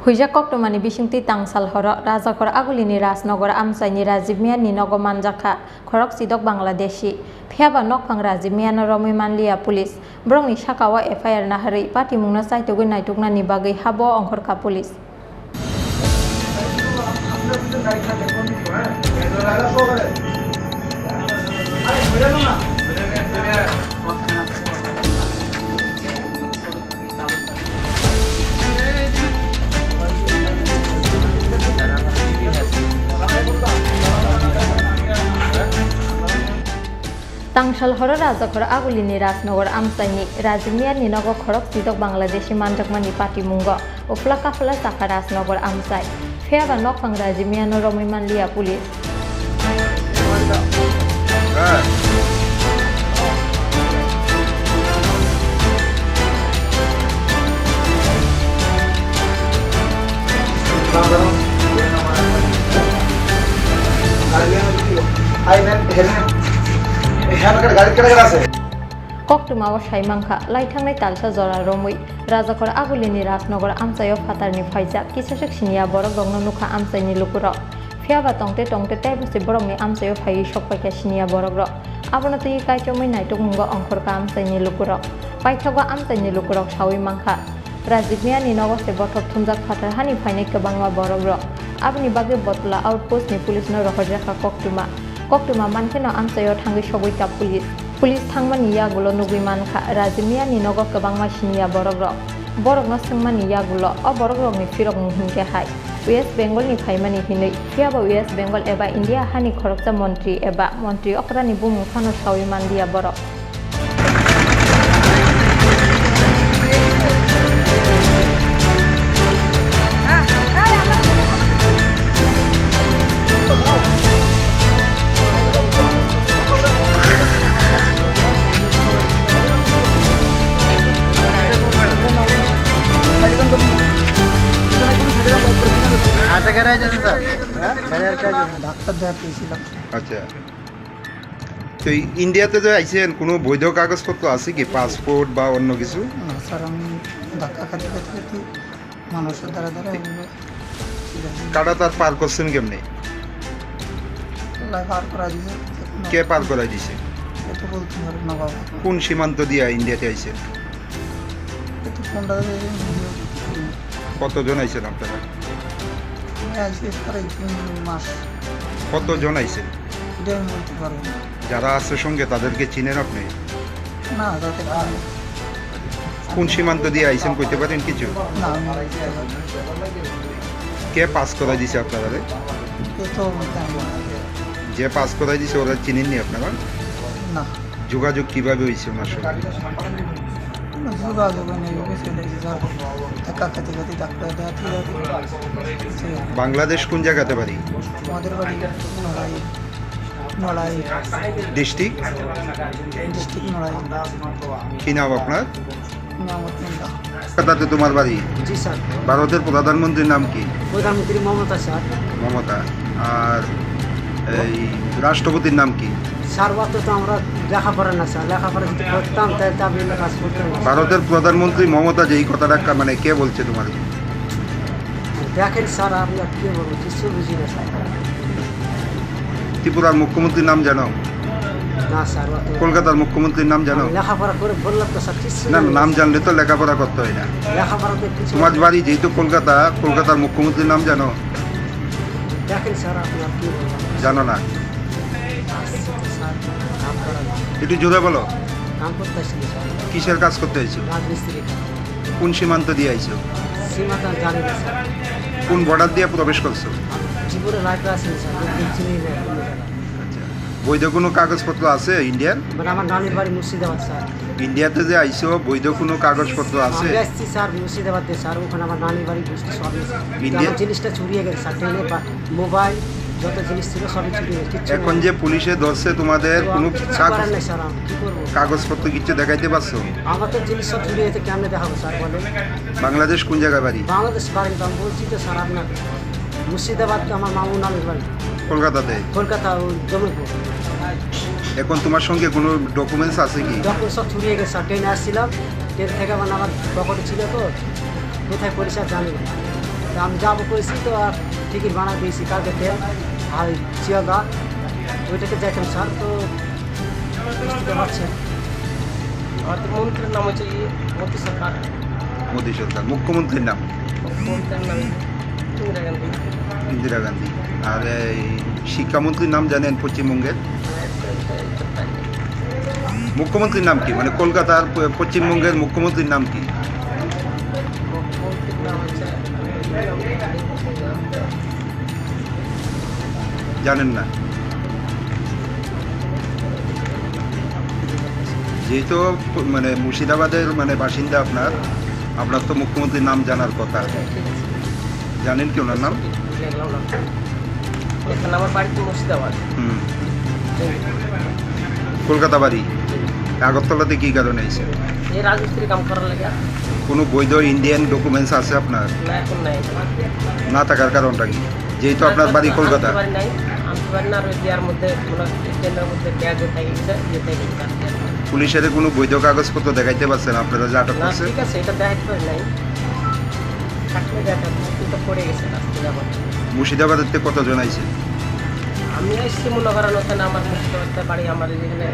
Huija Koktomani Bishingti Tangsal Horo Rajakor Agulini Rasnogor Amsaini Rajiv Miani Nogo Manjaka Korok Sidok Bangladeshi Phiaba Nokpang Rajiv Miana Romi Manlia Police Brongni Shakawa FIR Nahari Pati Mungna Saitogu Naitukna Nibagi Habo Ongkorka Police Tangsal Horo Rajakor Agulini Rasnogor Amsaini Rajimia Ninogo Korok Sidok Bangladeshi Manjakmani Pati Mungo Ufla Kafla Saka Rasnogor Amsai Phiaba Nokpang Rajimia Romi Manlia Police Koktuma Shaimangka, Lightangai Talsa Zora Romui, Rajakor Agulini Rasnogor Amsayo Fatarni Faisa, Kisashinia Borogno Nuka Amsani Lukuro, Phiaba Tongte Tabusi Boromni Amsayo Fai Shopakashinia Borogro, Abonati Kaitomi Naitungo Onkorka Amsani Lukuro, Paitaga Amsani Lukuro, Shawi Manka, Razimia Ninogo Sebotop Tunzak Fatar Hani Paineka Bangwa Borogro, Abni Bagi Botla Outpost ni Police no Rohojaka Koktuma Mankeno Amsayo Tangi Shogwika Police Tangmani Yagulo Nubimanka Razimia Ninogo Kabangma Shinia Borogno Singmani Yagulo or Borogro ni Firok Muhinke Hai West Bengal ni Paimani Hini Phiaba West Bengal Eba India Hani Korokta Montri Eba Montri Okrani Bumu Kano Shawi Mandia Borok আচ্ছা তো ইন্ডিয়াতে যে আইছেন কোনো বৈধ কাগজপত্র আছে কি পাসপোর্ট বা অন্য কিছু না স্যার আমি ধাক্কা খাতে খাতে মানুষের দ্বারা কাটা তার পার করছেন কেমনে পার করা দিয়েছে কে পার করাই দিছে এটা বলতে পারবো না বাবা কোন সীমান্ত দিয়ে ইন্ডিয়াতে আইছেন এটা কোনটা কতজন আইছেন আপনারা আইসি স্যার 3 মাস কতজন আইছেন এটা আমি বলতে পারবো না যারা আছে সঙ্গে তাদেরকে চিনেন আপনি না তাতে কোন সীমান্ত দিয়ে আইছেন কইতে পারেন কিছু না আমি বলতে পারবো না। কে পাস করাই দিছে আপনারা এ তো বলতে পারবো না। যে পাস করাই দিছে ওরা চিনেননি আপনারা না যোগাযোগ কিভাবে হয়েছে ওনার সঙ্গে যোগাযোগ নেই চলে স্যার ধাক্কা খাতে খাতে ডাক্তার দেখাতে বাংলাদেশ কোন জায়গাতে বাড়ি আমাদের বাড়ি নড়াই ডিস্ট্রিক্ট নড়াই কি নাম আপনার মোহাম্মদ মুন্ডা কলকাতাতে তোমার বাড়ি জি স্যার ভারতের প্রধানমন্ত্রীর নাম কি প্রধানমন্ত্রী মমতা স্যার মমতা আর এই রাষ্ট্রপতির নাম কি স্যার তো আমরা লেখাপড়া না স্যার লেখাপড়া যদি করতাম তাহলে তো আপনি কাজ করতেন ভারতের প্রধানমন্ত্রী মমতা যে এই কথাটা মানে কে বলছে তোমার দেখেন স্যার আমি আর কি বলবো কিছু বুঝি না স্যার ত্রিপুরার মুখ্যমন্ত্রীর নাম জানো না স্যার কলকাতার মুখ্যমন্ত্রীর নাম জানো লেখাপড়া করে বললাম তো স্যার কিছু না নাম জানলে তো লেখাপড়া করতে হয় না লেখাপড়াতে কিছু তোমার বাড়ি যেহেতু কলকাতার মুখ্যমন্ত্রীর নাম জানো দেখেন স্যার আপনি আর কি বলবো জানো না স্যার কাম করা একটু জোরে বলো কাম করতে আসছি স্যার কিসের কাজ করতে আইছো রাজমিস্ত্রি কোন সীমান্ত দিয়ে আইছো সীমাটা জানি না স্যার কোন বর্ডার দিয়ে প্রবেশ করছো জীবনে রাখতে আসেন স্যার চিনি না বৈধ কোনো কাগজপত্র আছে ইন্ডিয়ার মানে আমার নানির বাড়ি মুর্শিদাবাদ স্যার ইন্ডিয়াতে যে আইছো বৈধ কোনো কাগজপত্র আছে আমি আসছি স্যার মুর্শিদাবাদ দিয়ে স্যার ওখানে আমার নানির বাড়ি বুঝতে সবই ইন্ডিয়া? আমার জিনিসটা চুরিয়ে গেছে স্যার ট্রেনে মোবাইল যত জিনিস ছিল সবই চুরিয়ে গেছে কিচ্ছু এখন যে পুলিশে ধরছে তোমাদের কোনো কিছু কাগজ করার নেই স্যার আমি কী করবো কাগজপত্র কিছু দেখাইতে পারছো আমার তো জিনিস সব চুরিয়ে গেছে কেমনে দেখাবো স্যার বলে বাংলাদেশ কোন জায়গায় বাড়ি বাংলাদেশ বাড়ি তো আমি বলছি তো স্যার আপনার মুর্শিদাবাদ আমার মামু নানির বাড়ি কলকাতাতে কলকাতা জমিপুর এখন তোমার সঙ্গে কোনো ডকুমেন্টস আছে কি? যখন সব চুরিয়ে গেছে ট্রেনে আসছিলাম ট্রেন থেকে মানে আমার পকেটে ছিল তো কোথায় পরিষ্কার জানি না তা আমি যাবো করেছি তো আর টিকিট বানা দিয়েছি কালকে তেল আর শিয়ালদা ওইটাকে যাইতাম স্যার তো বুঝতে পারছেন আমাদের মন্ত্রীর নাম হচ্ছে মোদী সরকার, মোদী সরকার, মুখ্যমন্ত্রীর নাম মন্ত্রীর নাম ইন্দিরা গান্ধী। ইন্দিরা গান্ধী। আর এই শিক্ষামন্ত্রীর নাম জানেন পশ্চিমবঙ্গের? মুখ্যমন্ত্রীর নাম কি, মানে কলকাতার পশ্চিমবঙ্গের মুখ্যমন্ত্রীর নাম কি? মন্ত্রীর নাম হচ্ছে জানেন না? যেহেতু মানে মুর্শিদাবাদের মানে বাসিন্দা আপনার তো মুখ্যমন্ত্রীর নাম জানার কথা। জানেন কি ওনার নাম? দেখলাম না। এখানে আমার বাড়িতে মুর্শিদাবাদ। হুম। কলকাতা বাড়ি, আগরতলাতে কি কারণে এসে? এই রাজমিস্ত্রি কাম করার লাগে কোনো বৈধ ইন্ডিয়ান ডকুমেন্টস আছে আপনার? না, এখন নাই। না থাকার কারণটা কি? যেহেতু আপনার বাড়ি কলকাতা। আমার বাড়ি নাই, আমার বাড়ি না, আর ওই বিয়ার মধ্যে কোনো ট্রেনের মধ্যে ব্যাগ থেকে গেছে, যেতে গেছে। পুলিশের কোনো বৈধ কাগজপত্র দেখাইতে পারছেন আপনারা যে আটক না, করছে? ঠিক আছে, এটা দেখাতে পারি নাই। থাকলে দেখাবো, কিন্তু পড়ে গেছে রাস্তা যাবার। মুর্শিদাবাদের থেকে কতজন আইছে? আমি আসছি মনে করেন ওখানে আমার মুর্শিদাবাদের বাড়ি, আমার যেখানে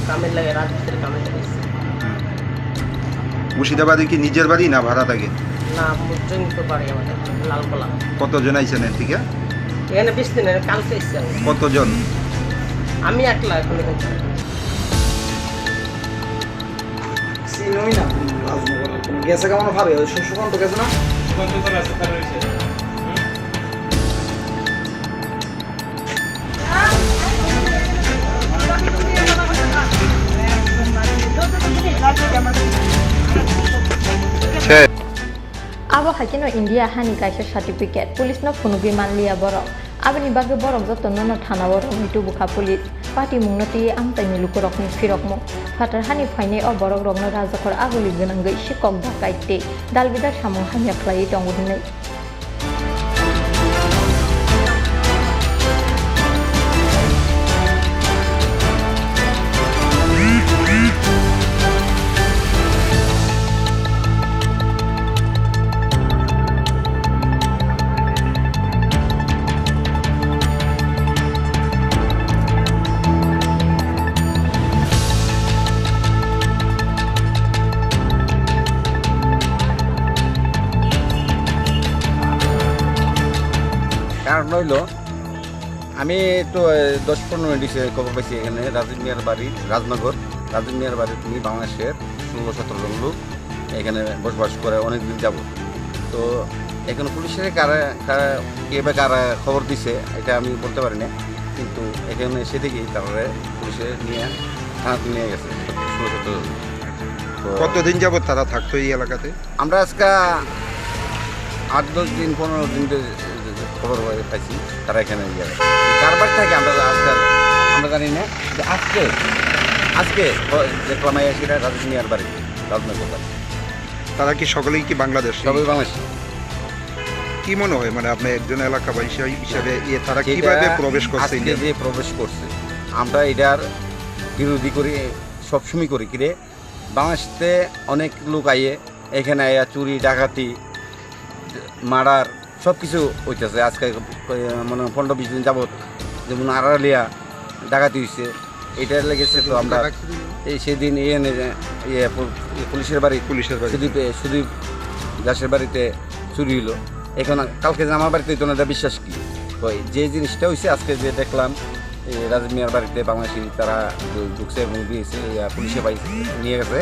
কামের লাগে, রাজমিস্ত্রি কামের লাগে এসেছি। মুর্শিদাবাদে কি নিজের বাড়ি না ভাড়া থাকে? না, জমিত বাড়ি আমাদের লালকোলা। কতজন আইছেন এর থেকে? এখানে বেশি দিন কালকে এসেছি আমি। কতজন? আমি একলা এখন এখানে। চিনই না রাজনগর গেছে কেমন ভাবে ওই সুকান্ত গেছে না Abo hakino India hani kaisa certificate police no phunu biman liya borok aboni bage borok joto nono thana borok mitu bukha police party mungno ti amtai ni lukurok ni firok mo fatar hani phaine o borok rok no rajakor aguli gonangai sikok dakaite dalbidar samung hamya khlai tongu hinai কারণ হইল আমি তো 10-15 minute খবর পাইছি এখানে রাজীব মিয়ার বাড়ি রাজনগর, রাজীব মিয়ার বাড়ি তুমি বাংলাদেশের 16-17 জন লোক এখানে বসবাস করে অনেক দিন যাব। তো এখানে পুলিশের কারা খবর দিছে এটা আমি বলতে পারি না, কিন্তু এখানে এসে দেখি তারপরে পুলিশে নিয়ে থানাতে নিয়ে গেছে 16-17 জন। তো কতদিন যাবত তারা থাকতো এই এলাকাতে? আমরা আজকে 8-10 দিন 15 দিন খবর পাইছি তারা এখানে যাবে কারবার থাকে। আমরা জানি না যে আজকে দেখলাম সেটা রাজীব মিয়ার বাড়ি রাজনগর। তারা কি সকলেই কি বাংলাদেশ? সবাই বাংলাদেশি। কি মনে হয় মানে আপনি একজন এলাকাবাসী হিসাবে তারা কিভাবে প্রবেশ করছে? আজকে যে প্রবেশ করছে আমরা এটার বিরোধী করি, সবসময় করি। কিরে বাংলাদেশে অনেক লোক আইয়ে এখানে আইয়া চুরি ডাকাতি মার্ডার সব কিছু হইতেছে। আজকে মনে 15-20 দিন যাবৎ যেমন আড়ালিয়া ডাকাতি হয়েছে, এটার লেগেছে। তো আমরা এই সেদিন পুলিশের বাড়ি সুদীপ দাসের বাড়িতে চুরি হইলো। এখন কালকে যে আমার বাড়িতে তো এটা বিশ্বাস কি ওই যে জিনিসটা হয়েছে আজকে যে দেখলাম রাজীব মিয়ার বাড়িতে বাংলাদেশি তারা ঢুকছে এবং দিয়েছে পুলিশে পাইছে নিয়ে গেছে,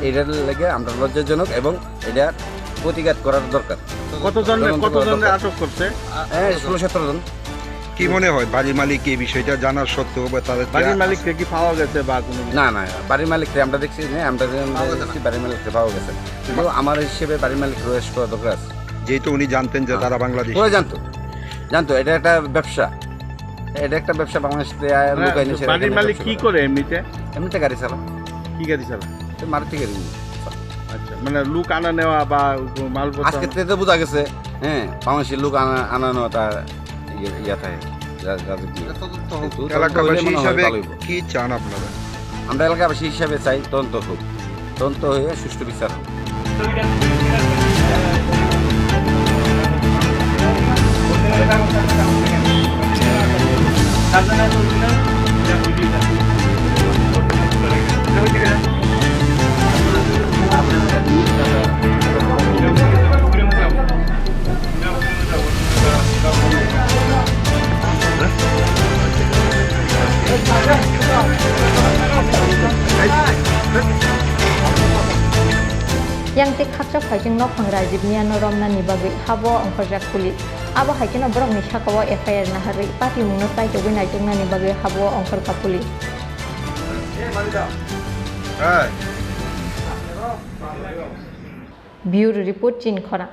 এটার লেগে আমরা লজ্জাজনক এবং এটা প্রতিঘাত করার দরকার। কতজন আটক করছে? 16-17 জন। কি মনে হয় বাড়ির মালিক এই বিষয়টা জানার সত্ত্বেও বা তাদের বাড়ির মালিককে কি পাওয়া গেছে বা কোনো? না বাড়ির মালিককে আমরা দেখছি না, আমরা দেখছি বাড়ির মালিককে পাওয়া গেছে, কিন্তু আমার হিসেবে বাড়ির মালিক রয়েছে করা দরকার আছে। যেহেতু উনি জানতেন যে তারা বাংলাদেশ, ওরা জানতো এটা একটা ব্যবসা, বাংলাদেশ বাড়ির মালিক কি করে? এমনিতে গাড়ি চালা। কি গাড়ি চালা? মারুতি গাড়ি। আচ্ছা, মানে লোক আনা নেওয়া বা মালপত্র? আজকে তো বোঝা গেছে হ্যাঁ বাংলাদেশের লোক আনা নেওয়া তার ইয়া থাকে। এলাকাবাসী হিসাবে কি চান আপনারা? আমরা এলাকাবাসী হিসাবে চাই তদন্ত হয়ে সুষ্ঠু বিচার হোক। yang te khakcha phaijing no phang Rajiv Niano Romnani bagui habo angkorjak pulis abo haikeno borok ni sakao FIR na hari party mungno tai jogui naitongnani bagui habo angkorka pulis হ্যাঁ Bureau Report Chin Khora